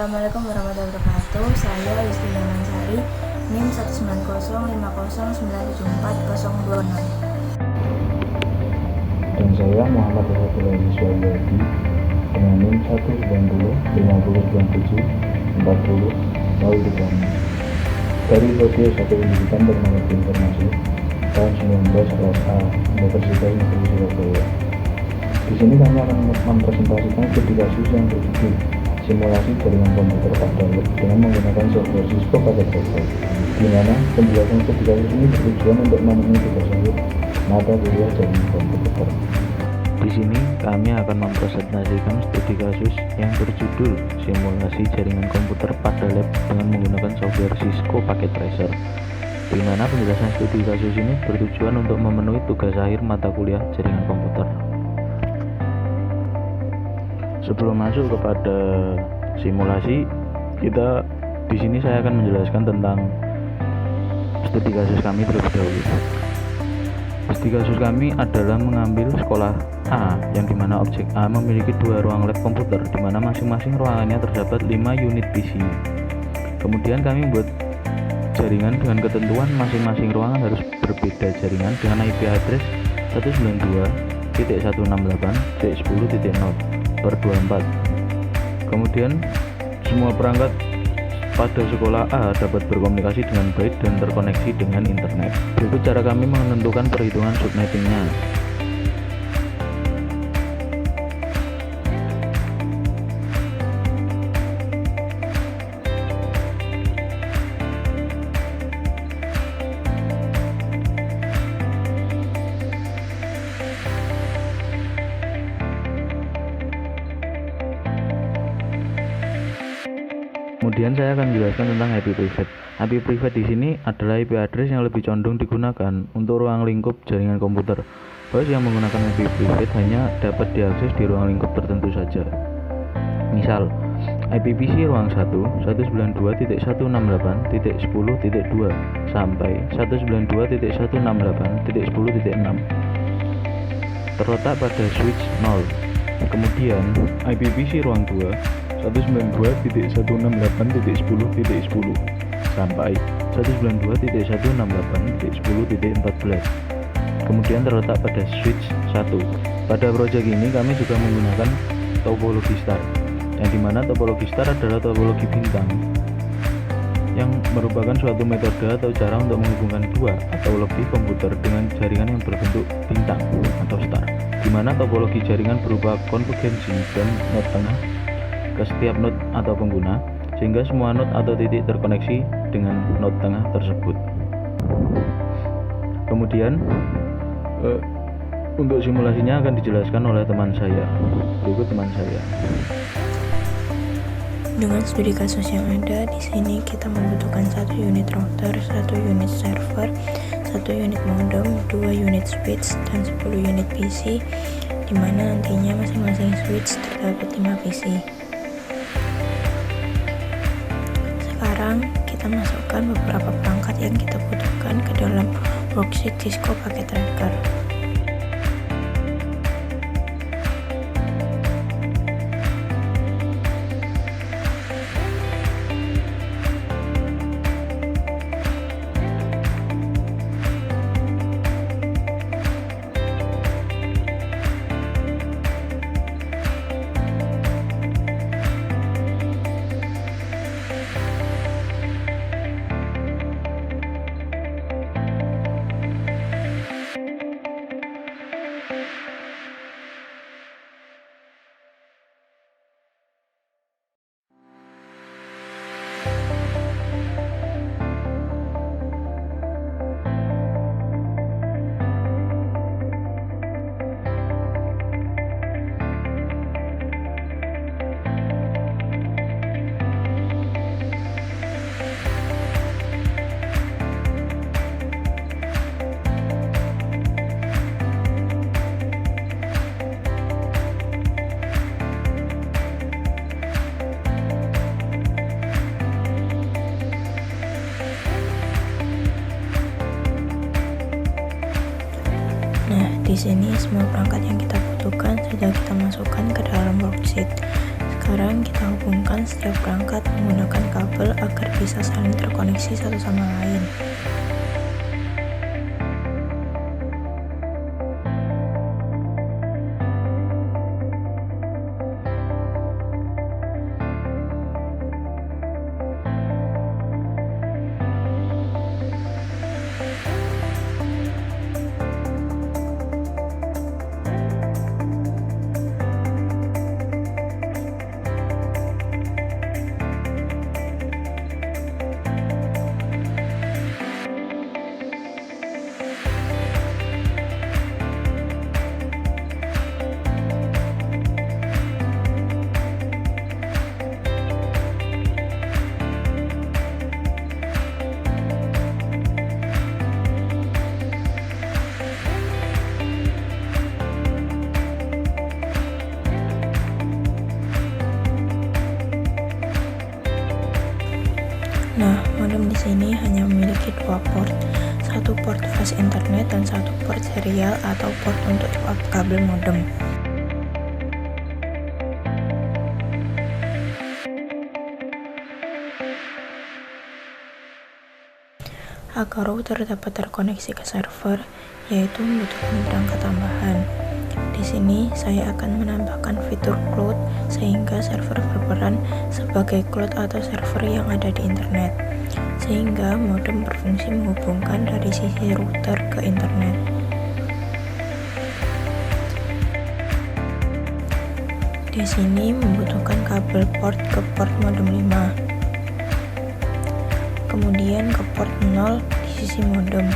Assalamualaikum warahmatullahi wabarakatuh. Saya Rizky Yamansari, NIM 1905059740020. Dan saya Muhammad Hafiz Suwayadi dengan NIM 190509740 dari Prodi S1 Pendidikan Teknologi Informasi tahun 19 kelas A Universitas Negeri Surabaya. Di sini kami akan mempresentasikan studi kasus yang berjudul simulasi jaringan komputer pada web dengan menggunakan software Cisco paket Tracer, di mana penjelasan studi kasus ini bertujuan untuk memenuhi tugas akhir mata kuliah jaringan komputer. Di sini kami akan mempresentasikan studi kasus yang berjudul simulasi jaringan komputer pada lab dengan menggunakan software Cisco paket Tracer, di mana penjelasan studi kasus ini bertujuan untuk memenuhi tugas akhir mata kuliah jaringan komputer. Sebelum masuk kepada simulasi, di sini saya akan menjelaskan tentang studi kasus kami terlebih dahulu. Studi kasus kami adalah mengambil sekolah A, yang dimana objek A memiliki 2 ruang lab komputer, dimana masing-masing ruangannya terdapat 5 unit PC. Kemudian kami membuat jaringan dengan ketentuan masing-masing ruangan harus berbeda jaringan dengan IP address 192.168.10.0/24. Kemudian semua perangkat pada sekolah A dapat berkomunikasi dengan baik dan terkoneksi dengan internet. Berikut cara kami menentukan perhitungan subnettingnya. Kemudian saya akan menjelaskan tentang IP private. IP private di sini adalah IP address yang lebih condong digunakan untuk ruang lingkup jaringan komputer. Host yang menggunakan IP private hanya dapat diakses di ruang lingkup tertentu saja. Misal, IP PC ruang 1 192.168.10.2 sampai 192.168.10.6 terletak pada switch 0. Kemudian IP PC ruang 2 192.168.10.10 sampai 192.168.10.14 kemudian terletak pada switch 1. Pada project ini kami juga menggunakan topologi star, yang dimana topologi star adalah topologi bintang, yang merupakan suatu metode atau cara untuk menghubungkan 2 atau lebih komputer dengan jaringan yang berbentuk bintang atau star, dimana topologi jaringan berupa konvergensi dan node tengah ke setiap node atau pengguna, sehingga semua node atau titik terkoneksi dengan node tengah tersebut. Kemudian untuk simulasinya akan dijelaskan oleh teman saya. Berikut teman saya. Dengan studi kasus yang ada di sini, kita membutuhkan 1 unit router, 1 unit server, 1 unit modem, 2 unit switch, dan 10 unit PC, di mana nantinya masing-masing switch terdapat 5 PC. Sekarang kita masukkan beberapa perangkat yang kita butuhkan ke dalam worksheet Cisco paket tracker. Di sini semua perangkat yang kita butuhkan sudah kita masukkan ke dalam worksheet. Sekarang kita hubungkan setiap perangkat menggunakan kabel agar bisa saling terkoneksi satu sama lain. Nah, modem di sini hanya memiliki dua port, satu port flash internet dan satu port serial atau port untuk swap kabel modem. Agar router dapat terkoneksi ke server, yaitu membutuhkan perangkat tambahan. Di sini saya akan menambahkan fitur cloud sehingga server berperan sebagai cloud atau server yang ada di internet, sehingga modem berfungsi menghubungkan dari sisi router ke internet. Di sini membutuhkan kabel port ke port modem 5. Kemudian ke port 0 di sisi modem.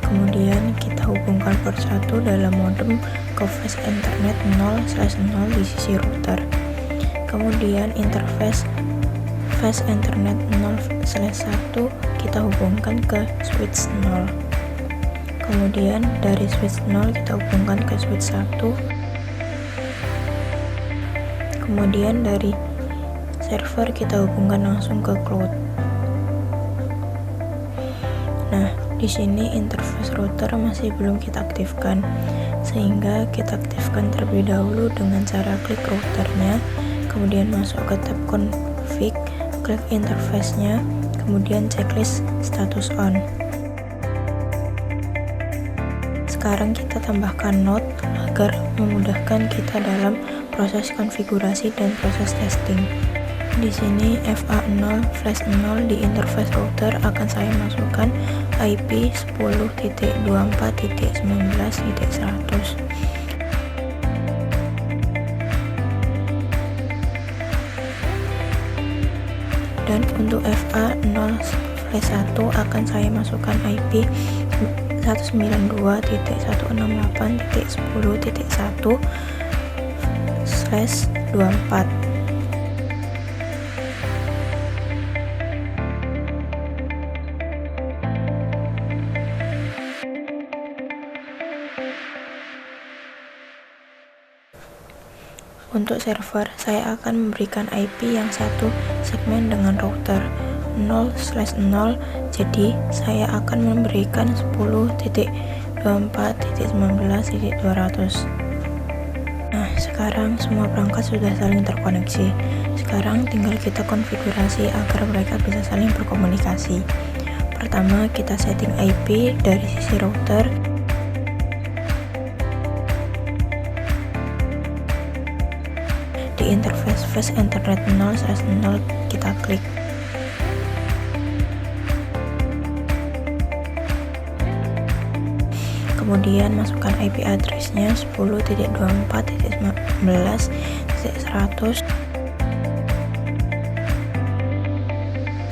Kemudian kita hubungkan port 1 dalam modem ke flash internet 0/0 di sisi router. Kemudian interface flash internet 0/1 kita hubungkan ke switch 0. Kemudian dari switch 0 kita hubungkan ke switch 1. Kemudian dari server kita hubungkan langsung ke cloud. Nah, di sini interface router masih belum kita aktifkan, sehingga kita aktifkan terlebih dahulu dengan cara klik routernya, kemudian masuk ke tab config, klik interface-nya, kemudian checklist status on. Sekarang kita tambahkan node agar memudahkan kita dalam proses konfigurasi dan proses testing. Di sini FA0 flash 0 di interface router akan saya masukkan IP 10.24.19.100. Dan untuk FA0 flash 1 akan saya masukkan IP 192.168.10.1/24. Untuk server, saya akan memberikan IP yang satu segmen dengan router 0/0, jadi saya akan memberikan 10.24.19.200. Nah, sekarang semua perangkat sudah saling terkoneksi. Sekarang tinggal kita konfigurasi agar mereka bisa saling berkomunikasi. Pertama, kita setting IP dari sisi router. Di interface flash internet 0/0 kita klik. Kemudian masukkan IP address-nya 10.24.19.100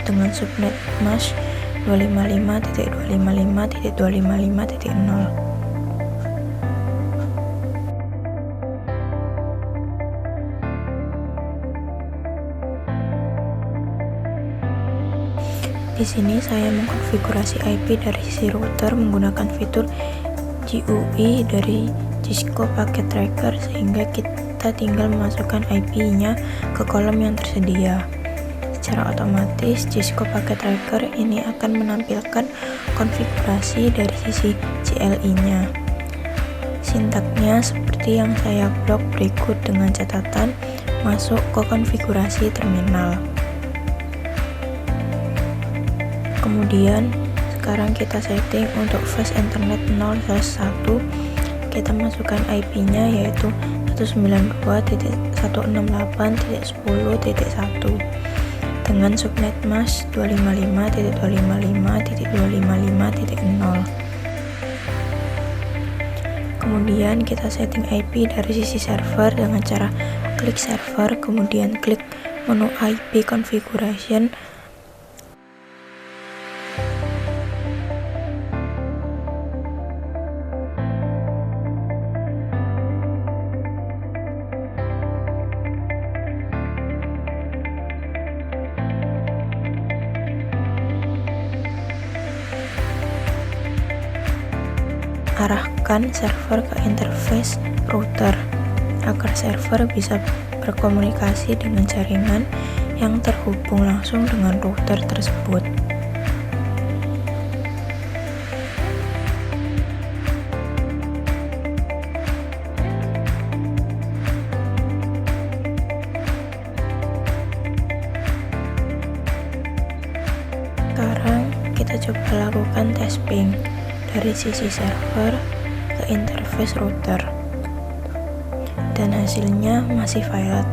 dengan subnet mask 255.255.255.0. Di sini saya mengkonfigurasi IP dari sisi router menggunakan fitur GUI dari Cisco Packet Tracker, sehingga kita tinggal memasukkan IP-nya ke kolom yang tersedia. Secara otomatis Cisco Packet Tracker ini akan menampilkan konfigurasi dari sisi CLI-nya. Sintaknya seperti yang saya blok berikut dengan catatan masuk ke konfigurasi terminal. Kemudian sekarang kita setting untuk fast internet 0/1. Kita masukkan IP-nya yaitu 192.168.10.1 dengan subnet mask 255.255.255.0. Kemudian kita setting IP dari sisi server dengan cara klik server, kemudian klik menu IP configuration. Arahkan server ke interface router agar server bisa berkomunikasi dengan jaringan yang terhubung langsung dengan router tersebut. Sekarang kita coba lakukan testing dari sisi server ke interface router, dan hasilnya masih valid.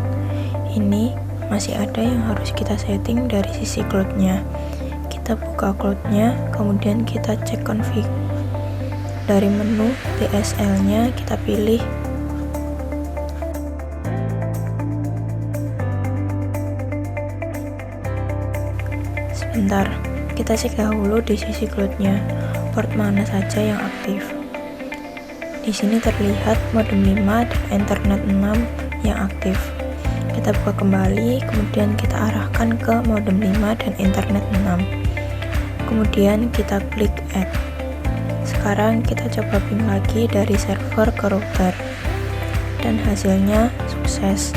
Ini masih ada yang harus kita setting dari sisi cloud-nya. Kita buka cloud-nya, kemudian kita cek config. Dari menu DSL-nya kita pilih sebentar, kita cek dahulu di sisi cloud-nya port mana saja yang aktif. Di sini terlihat modem 5 dan Ethernet 6 yang aktif. Kita buka kembali, kemudian kita arahkan ke modem 5 dan Ethernet 6. Kemudian kita klik add. Sekarang kita coba ping lagi dari server ke router. Dan hasilnya sukses.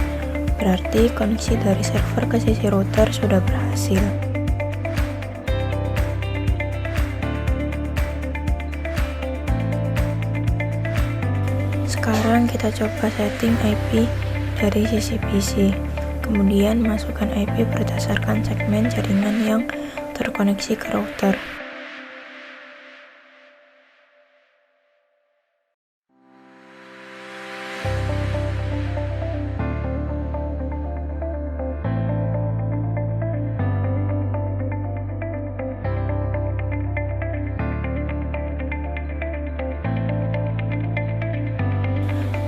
Berarti koneksi dari server ke sisi router sudah berhasil. Sekarang kita coba setting IP dari sisi PC, kemudian masukkan IP berdasarkan segmen jaringan yang terkoneksi ke router.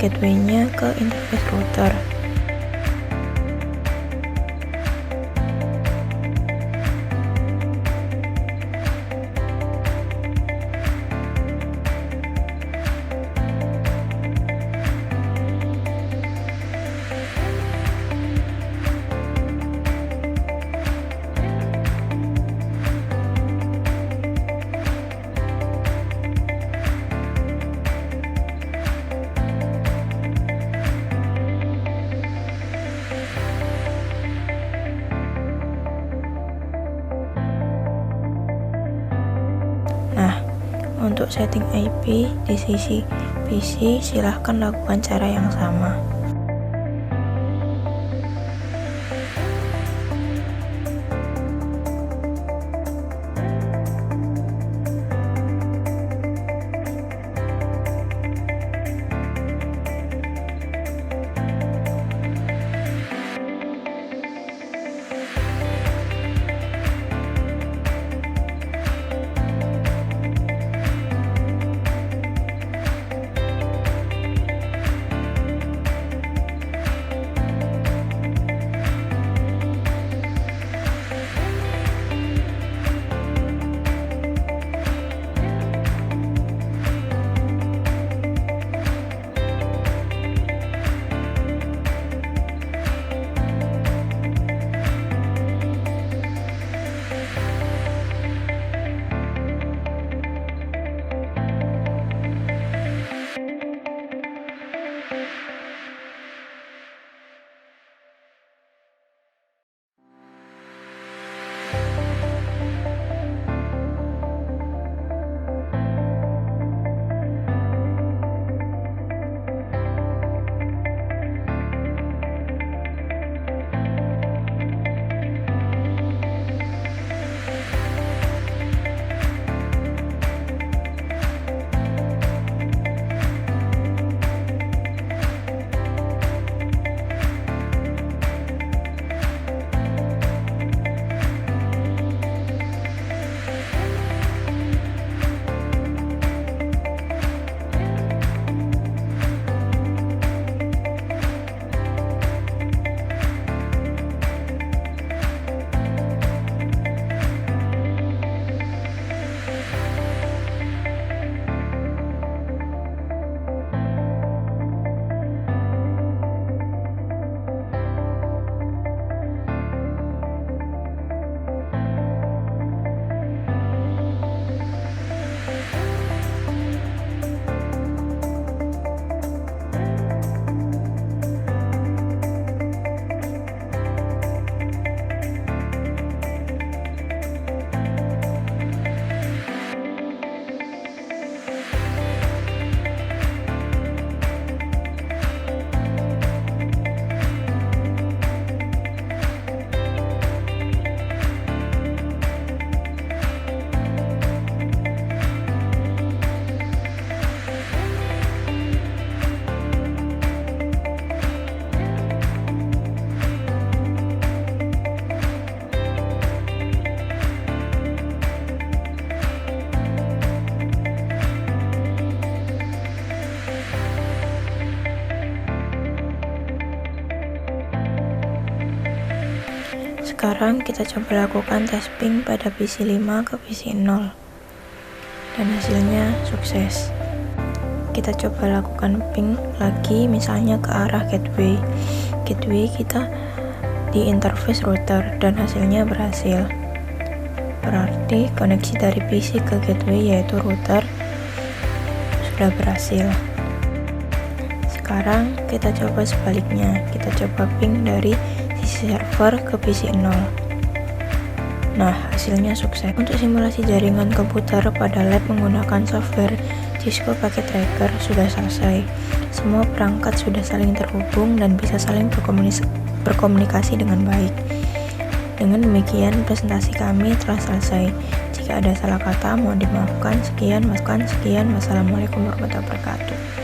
Gateway-nya ke interface router. Nah, untuk setting IP di sisi PC, silahkan lakukan cara yang sama. Sekarang kita coba lakukan tes ping pada PC 5 ke PC 0 dan hasilnya sukses. Kita coba lakukan ping lagi, misalnya ke arah gateway kita di interface router dan hasilnya berhasil. Berarti koneksi dari PC ke gateway yaitu router sudah berhasil. Sekarang kita coba sebaliknya, kita coba ping dari sisi server ke PC 0. Nah, hasilnya sukses. Untuk simulasi jaringan komputer pada lab menggunakan software Cisco Packet Tracker sudah selesai. Semua perangkat sudah saling terhubung dan bisa saling berkomunikasi dengan baik. Dengan demikian, presentasi kami telah selesai. Jika ada salah kata, mohon dimaafkan. Sekian, Wassalamualaikum warahmatullahi wabarakatuh.